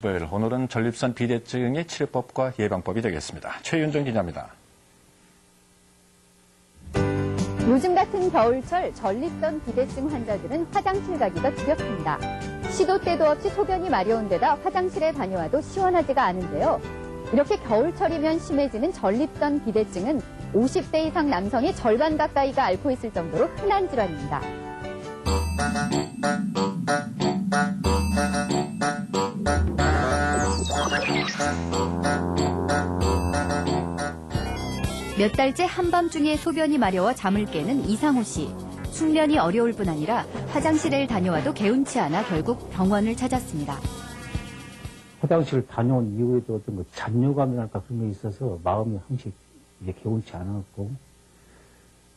오늘은 전립선 비대증의 치료법과 예방법이 되겠습니다. 최윤정 기자입니다. 요즘 같은 겨울철 전립선 비대증 환자들은 화장실 가기가 두렵습니다. 시도 때도 없이 소변이 마려운 데다 화장실에 다녀와도 시원하지가 않은데요. 이렇게 겨울철이면 심해지는 전립선 비대증은 50대 이상 남성의 절반 가까이가 앓고 있을 정도로 흔한 질환입니다. 몇 달째 한밤중에 소변이 마려워 잠을 깨는 이상호 씨. 숙면이 어려울 뿐 아니라 화장실에 다녀와도 개운치 않아 결국 병원을 찾았습니다. 화장실을 다녀온 이후에도 어떤 그 잔뇨감이랄까 그런 게 있어서 마음이 항상 이제 개운치 않았고,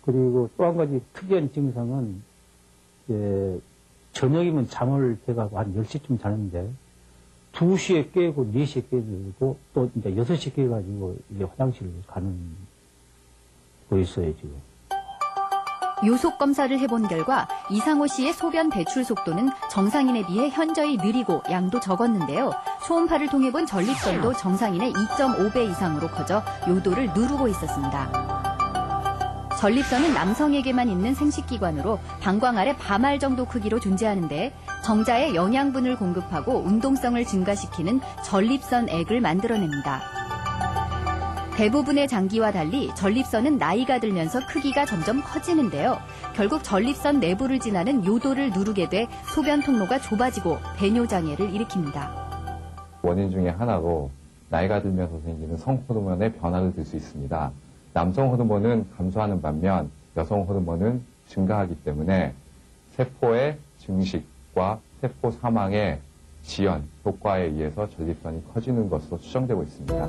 그리고 또 한 가지 특이한 증상은 이제 저녁이면 잠을 제가 한 10시쯤 자는데 2시에 깨고 4시에 깨고 또 이제 6시에 깨가지고 이제 화장실을 가는 거 있어요, 지금. 요속 검사를 해본 결과 이상호 씨의 소변 배출 속도는 정상인에 비해 현저히 느리고 양도 적었는데요. 초음파를 통해 본 전립선도 정상인의 2.5배 이상으로 커져 요도를 누르고 있었습니다. 전립선은 남성에게만 있는 생식기관으로 방광 아래 밤알 정도 크기로 존재하는데 정자에 영양분을 공급하고 운동성을 증가시키는 전립선액을 만들어냅니다. 대부분의 장기와 달리 전립선은 나이가 들면서 크기가 점점 커지는데요. 결국 전립선 내부를 지나는 요도를 누르게 돼 소변 통로가 좁아지고 배뇨장애를 일으킵니다. 원인 중에 하나로 나이가 들면서 생기는 성호르몬의 변화를 들 수 있습니다. 남성 호르몬은 감소하는 반면 여성 호르몬은 증가하기 때문에 세포의 증식과 세포 사망의 지연, 효과에 의해서 전립선이 커지는 것으로 추정되고 있습니다.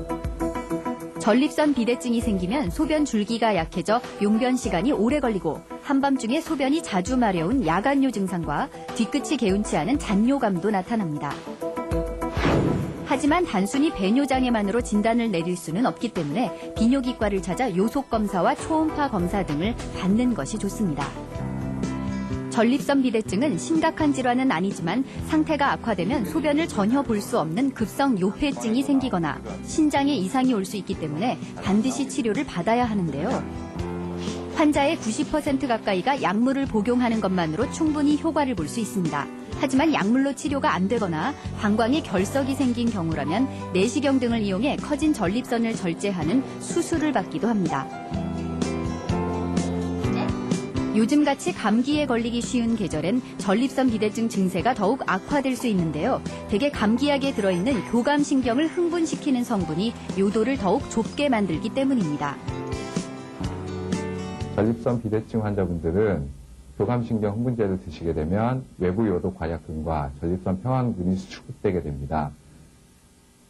전립선 비대증이 생기면 소변 줄기가 약해져 용변 시간이 오래 걸리고 한밤중에 소변이 자주 마려운 야간뇨 증상과 뒤끝이 개운치 않은 잔뇨감도 나타납니다. 하지만 단순히 배뇨장애만으로 진단을 내릴 수는 없기 때문에 비뇨기과를 찾아 요속검사와 초음파 검사 등을 받는 것이 좋습니다. 전립선 비대증은 심각한 질환은 아니지만 상태가 악화되면 소변을 전혀 볼 수 없는 급성 요폐증이 생기거나 신장에 이상이 올 수 있기 때문에 반드시 치료를 받아야 하는데요. 환자의 90% 가까이가 약물을 복용하는 것만으로 충분히 효과를 볼 수 있습니다. 하지만 약물로 치료가 안 되거나 방광에 결석이 생긴 경우라면 내시경 등을 이용해 커진 전립선을 절제하는 수술을 받기도 합니다. 요즘같이 감기에 걸리기 쉬운 계절엔 전립선 비대증 증세가 더욱 악화될 수 있는데요. 대개 감기약에 들어있는 교감신경을 흥분시키는 성분이 요도를 더욱 좁게 만들기 때문입니다. 전립선 비대증 환자분들은 교감신경 흥분제를 드시게 되면 외부 요도 관약근과 전립선 평안근이 수축되게 됩니다.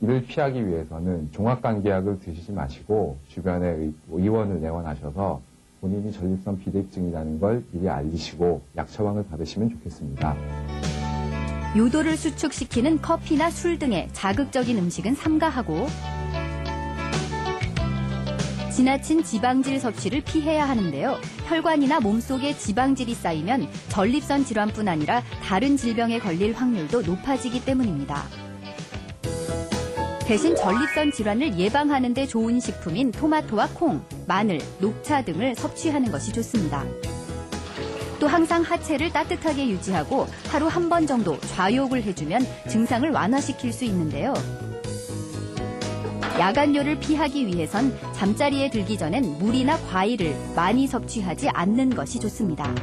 이를 피하기 위해서는 종합감기약을 드시지 마시고 주변에 의원을 내원하셔서 본인이 전립선 비대증이라는 걸 미리 알리시고 약 처방을 받으시면 좋겠습니다. 요도를 수축시키는 커피나 술 등의 자극적인 음식은 삼가하고 지나친 지방질 섭취를 피해야 하는데요. 혈관이나 몸속에 지방질이 쌓이면 전립선 질환뿐 아니라 다른 질병에 걸릴 확률도 높아지기 때문입니다. 대신 전립선 질환을 예방하는 데 좋은 식품인 토마토와 콩, 마늘, 녹차 등을 섭취하는 것이 좋습니다. 또 항상 하체를 따뜻하게 유지하고 하루 한 번 정도 좌욕을 해주면 증상을 완화시킬 수 있는데요. 야간뇨를 피하기 위해선 잠자리에 들기 전엔 물이나 과일을 많이 섭취하지 않는 것이 좋습니다.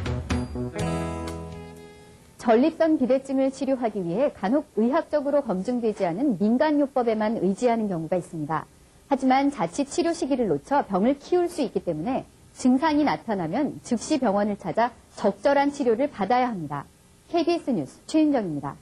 전립선 비대증을 치료하기 위해 간혹 의학적으로 검증되지 않은 민간요법에만 의지하는 경우가 있습니다. 하지만 자칫 치료 시기를 놓쳐 병을 키울 수 있기 때문에 증상이 나타나면 즉시 병원을 찾아 적절한 치료를 받아야 합니다. KBS 뉴스 최윤정입니다.